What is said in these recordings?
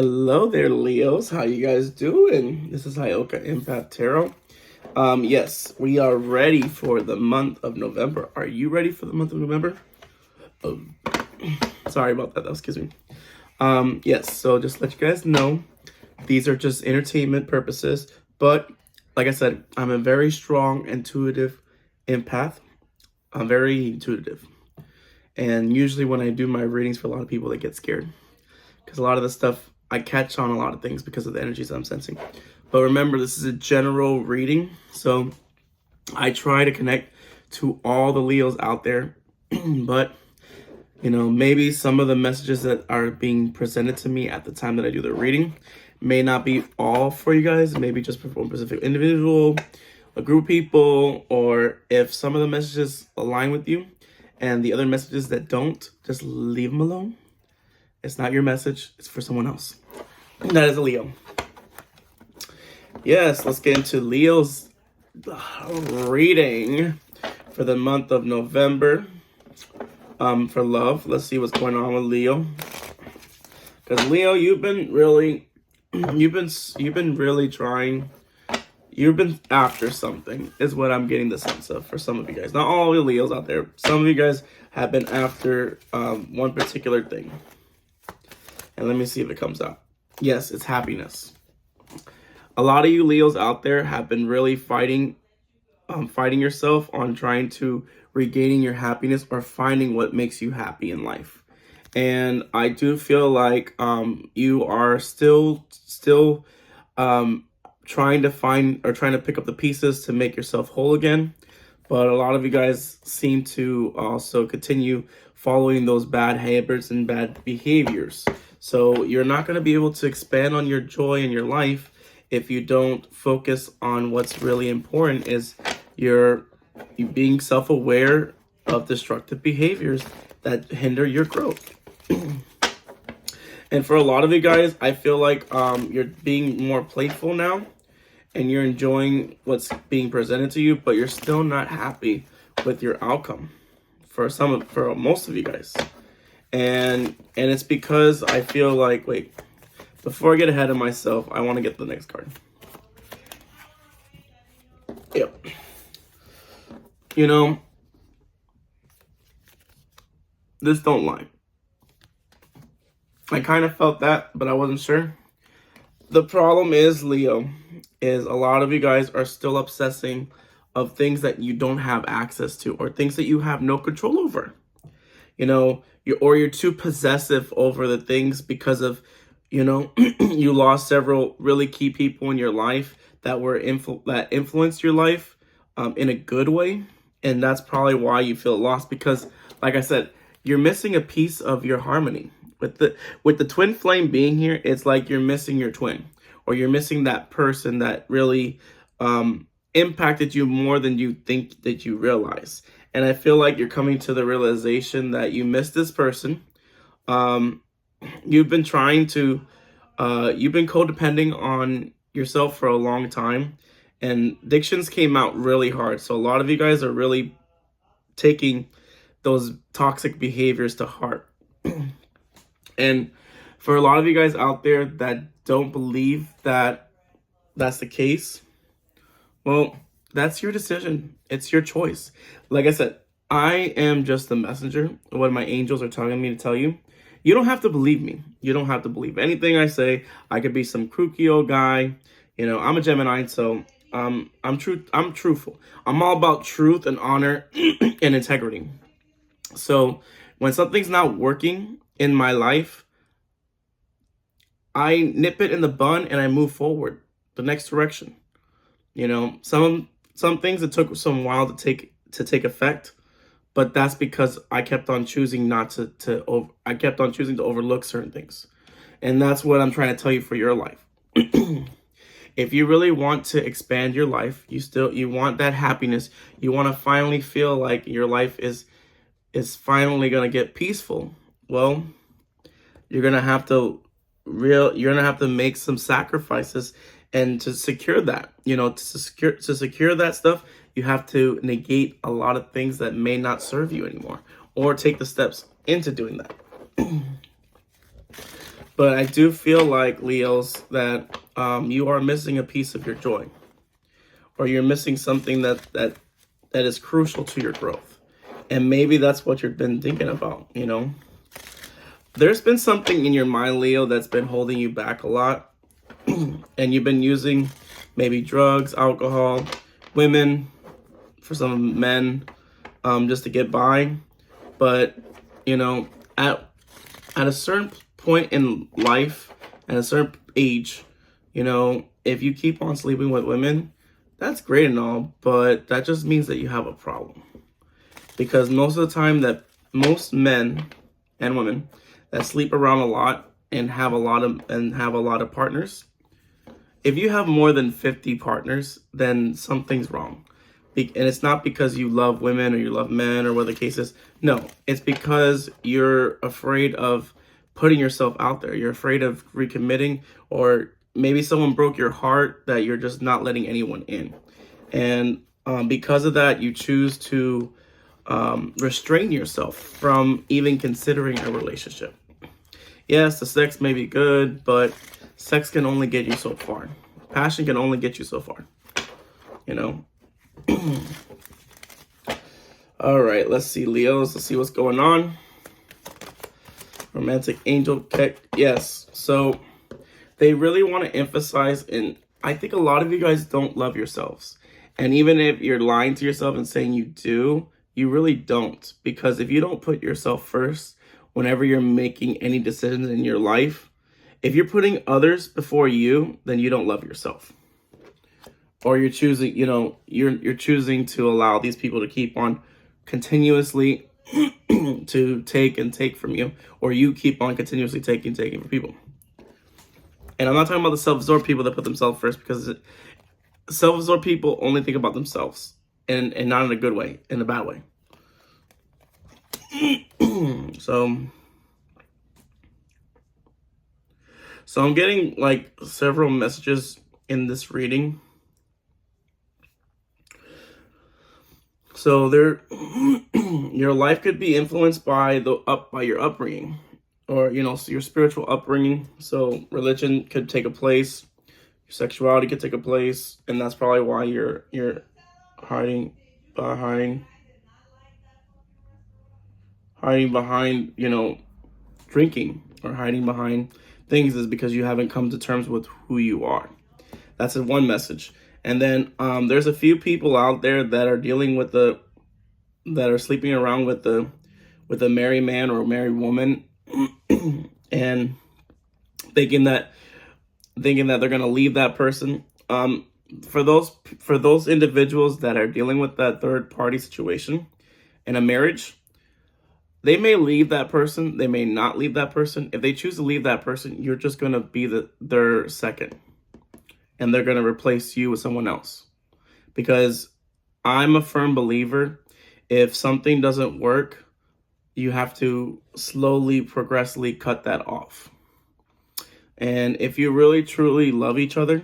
Hello there, Leos. How you guys doing? This is Heyoka Empath Tarot. Yes, we are ready for the month of November. Are you ready for the month of November? Oh, sorry about that. That was me. Yes. So just to let you guys know, these are just entertainment purposes. But like I said, I'm a very strong intuitive empath. I'm very intuitive, and usually when I do my readings for a lot of people, they get scared because a lot of the stuff I catch on a lot of things because of the energies I'm sensing. But remember, this is a general reading, so I try to connect to all the Leos out there. But maybe some of the messages that are being presented to me at the time that I do the reading may not be all for you guys. Maybe just for one specific individual, a group of people, or if some of the messages align with you and the other messages that don't, just leave them alone. It's not your message. It's for someone else. And that is a Leo. Yes, let's get into Leo's reading for the month of November. For love. Let's see what's going on with Leo. Because Leo, you've been really trying. You've been after something, is what I'm getting the sense of for some of you guys. Not all the Leos out there. Some of you guys have been after one particular thing. And let me see if it comes out. Yes, it's happiness. A lot of you Leos out there have been really fighting yourself on trying to regaining your happiness or finding what makes you happy in life. And I do feel like you are still trying to find or trying to pick up the pieces to make yourself whole again. But a lot of you guys seem to also continue following those bad habits and bad behaviors. So you're not going to be able to expand on your joy in your life if you don't focus on what's really important, is you being self-aware of destructive behaviors that hinder your growth. And for a lot of you guys, I feel like you're being more playful now and you're enjoying what's being presented to you, but you're still not happy with your outcome for most of you guys. And it's because I feel like, wait, before I get ahead of myself, I want to get the next card. Yep. This don't lie. I kind of felt that, but I wasn't sure. The problem is, Leo, is a lot of you guys are still obsessing of things that you don't have access to or things that you have no control over. You're too possessive over the things because of, you lost several really key people in your life that were that influenced your life in a good way. And that's probably why you feel lost, because like I said, you're missing a piece of your harmony. With the twin flame being here, it's like you're missing your twin, or you're missing that person that really impacted you more than you think that you realize. And I feel like you're coming to the realization that you miss this person. You've been codepending on yourself for a long time, and addictions came out really hard. So a lot of you guys are really taking those toxic behaviors to heart. And for a lot of you guys out there that don't believe that that's the case, well, that's your decision. It's your choice. Like I said, I am just the messenger of what my angels are telling me to tell you. You don't have to believe me. You don't have to believe anything I say. I could be some kooky old guy. I'm a Gemini, so I'm truthful. I'm all about truth and honor and integrity. So when something's not working in my life, I nip it in the bud and I move forward the next direction. Some things it took some while to take effect, but that's because I kept on choosing I kept on choosing to overlook certain things. And that's what I'm trying to tell you for your life. If you really want to expand your life, you want that happiness, you want to finally feel like your life is finally going to get peaceful. Well, you're going to have to make some sacrifices, and to secure that, to secure that stuff, you have to negate a lot of things that may not serve you anymore, or take the steps into doing that. But I do feel like, Leos, that you are missing a piece of your joy, or you're missing something that is crucial to your growth. And maybe that's what you've been thinking about, you know? There's been something in your mind, Leo, that's been holding you back a lot. And you've been using maybe drugs, alcohol, women, for some men, just to get by. But, you know, at a certain point in life, at a certain age, you know, if you keep on sleeping with women, that's great and all, but that just means that you have a problem. Because most of the time that most men and women that sleep around a lot and have a lot of partners, if you have more than 50 partners, then something's wrong. And it's not because you love women or you love men or whatever the case is. No, it's because you're afraid of putting yourself out there. You're afraid of recommitting, or maybe someone broke your heart that you're just not letting anyone in. And because of that, you choose to restrain yourself from even considering a relationship. Yes, the sex may be good, but sex can only get you so far. Passion can only get you so far, you know? All right, let's see, Leos. Let's see what's going on. Romantic angel check. Yes, so they really want to emphasize, and I think a lot of you guys don't love yourselves. And even if you're lying to yourself and saying you do, you really don't. Because if you don't put yourself first whenever you're making any decisions in your life, if you're putting others before you, then you don't love yourself. Or you're choosing, you know, you're choosing to allow these people to keep on continuously to take from you, or you keep on continuously taking from people. And I'm not talking about the self-absorbed people that put themselves first, because self-absorbed people only think about themselves, and not in a good way, in a bad way. So I'm getting like several messages in this reading. So your life could be influenced by your upbringing, or you know, so your spiritual upbringing. So religion could take a place, your sexuality could take a place, and that's probably why you're hiding behind, you know, drinking, or hiding behind things, is because you haven't come to terms with who you are. That's one message. And then there's a few people out there that are dealing with that are sleeping around with a married man or a married woman, and thinking that they're gonna leave that person. For those individuals that are dealing with that third party situation in a marriage, they may leave that person, they may not leave that person. If they choose to leave that person, you're just gonna be their second, and they're gonna replace you with someone else. Because I'm a firm believer, if something doesn't work, you have to slowly, progressively cut that off. And if you really, truly love each other,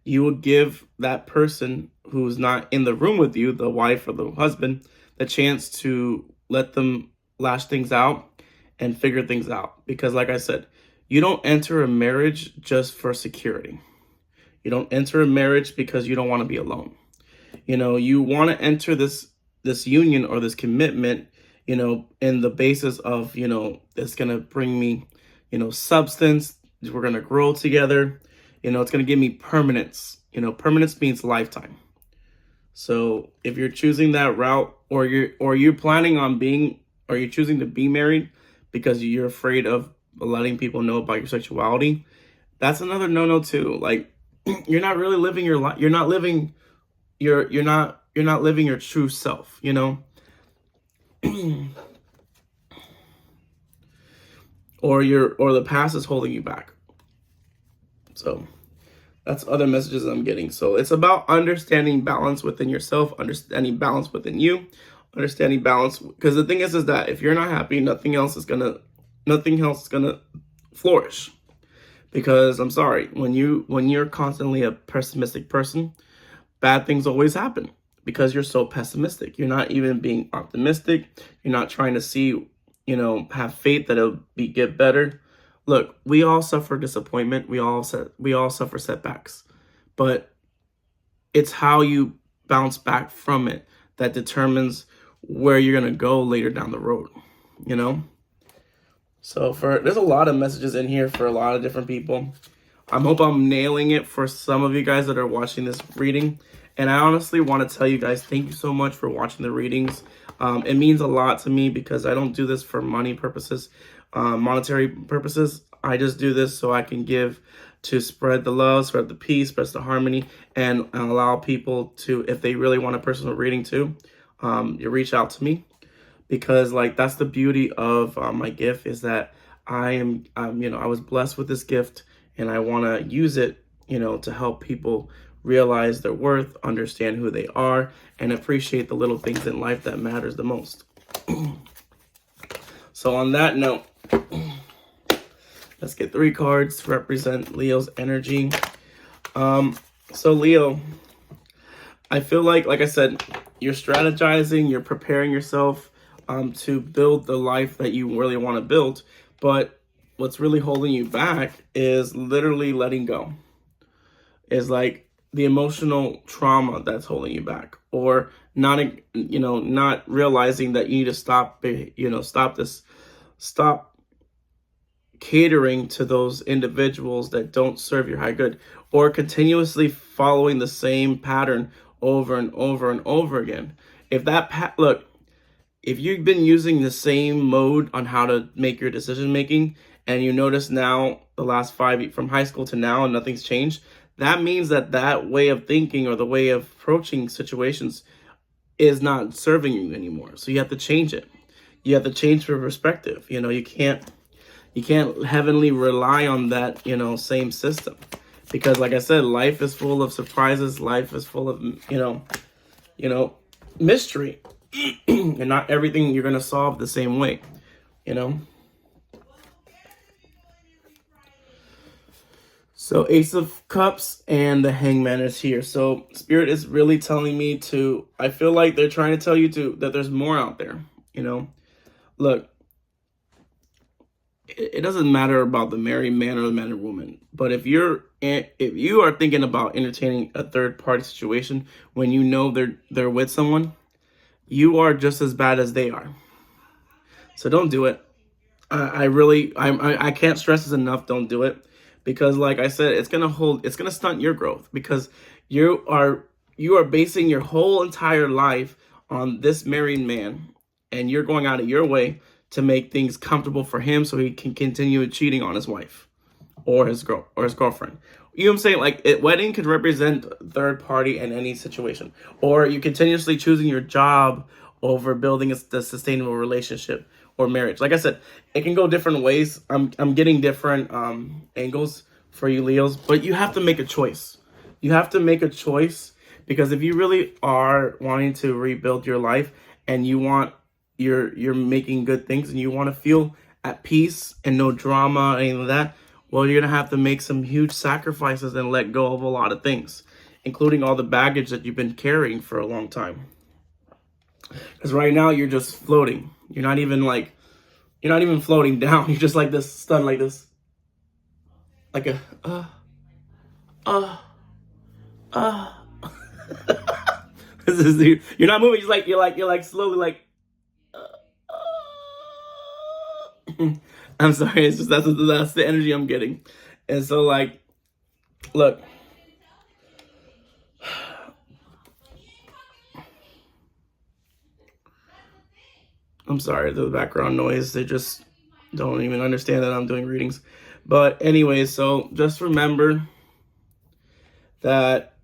you will give that person who's not in the room with you, the wife or the husband, the chance to let them lash things out and figure things out. Because like I said, you don't enter a marriage just for security. You don't enter a marriage because you don't want to be alone. You know, you want to enter this union or this commitment, you know, in the basis of, you know, it's going to bring me, you know, substance. We're going to grow together. You know, it's going to give me permanence. You know, permanence means lifetime. So if you're choosing that route, or you're planning on being, or you're choosing to be married because you're afraid of letting people know about your sexuality, that's another no-no too. Like, you're not really living your life. You're not living your true self, you know? or the past is holding you back. So that's other messages I'm getting. So it's about understanding balance within yourself, understanding balance within you, understanding balance. Because the thing is that if you're not happy, nothing else is gonna flourish. Because I'm sorry, when you're constantly a pessimistic person, bad things always happen, because you're so pessimistic. You're not even being optimistic. You're not trying to see, you know, have faith that it'll get better. look, we all suffer disappointment. We all suffer setbacks, but it's how you bounce back from it that determines where you're gonna go later down the road. You know. So there's a lot of messages in here for a lot of different people. I hope I'm nailing it for some of you guys that are watching this reading. And I honestly want to tell you guys, thank you so much for watching the readings. It means a lot to me because I don't do this for money purposes, monetary purposes. I just do this so I can give to spread the love, spread the peace, spread the harmony, and allow people to, if they really want a personal reading too, you reach out to me. Because like that's the beauty of my gift, is that I was blessed with this gift, and I want to use it, to help people realize their worth, understand who they are, and appreciate the little things in life that matters the most. So on that note, let's get 3 cards to represent Leo's energy. So Leo, I feel like I said, you're strategizing, you're preparing yourself to build the life that you really want to build. But what's really holding you back is literally letting go. Is like the emotional trauma that's holding you back, or not realizing that you need to stop catering to those individuals that don't serve your high good, or continuously following the same pattern over and over and over again. If you've been using the same mode on how to make your decision making, and you notice now the last 5 from high school to now and nothing's changed, that means that way of thinking or the way of approaching situations is not serving you anymore. So you have to change it. You have to change your perspective. You can't heavenly rely on that, same system. Because like I said, life is full of surprises. Life is full of, mystery. And not everything you're going to solve the same way, So Ace of Cups and the Hangman is here. So Spirit is really telling me I feel like they're trying to tell you that there's more out there, Look, it doesn't matter about the married man or the married woman. But if you are thinking about entertaining a third party situation when you know they're with someone, you are just as bad as they are. So don't do it. I can't stress this enough. Don't do it, because like I said, it's gonna stunt your growth, because you are basing your whole entire life on this married man, and you're going out of your way to make things comfortable for him so he can continue cheating on his wife or his girlfriend. You know what I'm saying? Like, wedding could represent third party in any situation, or you continuously choosing your job over building the sustainable relationship or marriage. Like I said, it can go different ways. I'm getting different angles for you Leos, but you have to make a choice. You have to make a choice, because if you really are wanting to rebuild your life, and you're making good things, and you want to feel at peace and no drama, any of that, well, you're going to have to make some huge sacrifices and let go of a lot of things, including all the baggage that you've been carrying for a long time. Because right now you're just floating. You're not even floating down. You're just like this, stunned like this. Like a, you're not moving. You're like slowly like, I'm sorry. It's just, that's the energy I'm getting. And so like, look, I'm sorry, the background noise. They just don't even understand that I'm doing readings. But anyway, so just remember that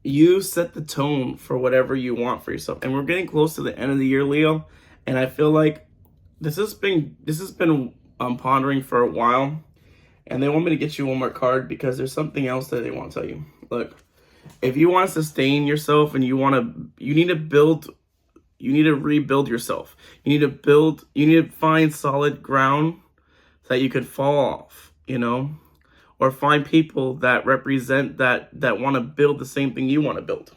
you set the tone for whatever you want for yourself. And we're getting close to the end of the year, Leo. And I feel like this has been pondering for a while. And they want me to get you one more card, because there's something else that they want to tell you. Look, if you want to sustain yourself and you need to rebuild yourself. You need to find solid ground that you could fall off, or find people that represent that want to build the same thing you want to build.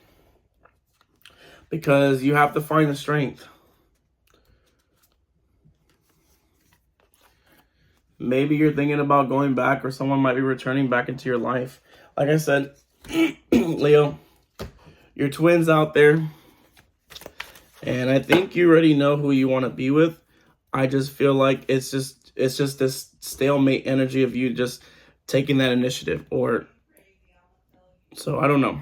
Because you have to find the strength. Maybe you're thinking about going back, or someone might be returning back into your life. Like I said, Leo, your twins out there, and I think you already know who you want to be with. I just feel like it's just this stalemate energy of you just taking that initiative, or so I don't know.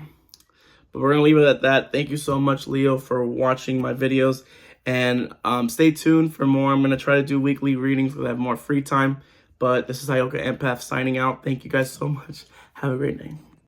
But we're gonna leave it at that. Thank you so much, Leo, for watching my videos, and stay tuned for more. I'm gonna try to do weekly readings when I have more free time. But this is Heyoka Empath signing out. Thank you guys so much. Have a great day.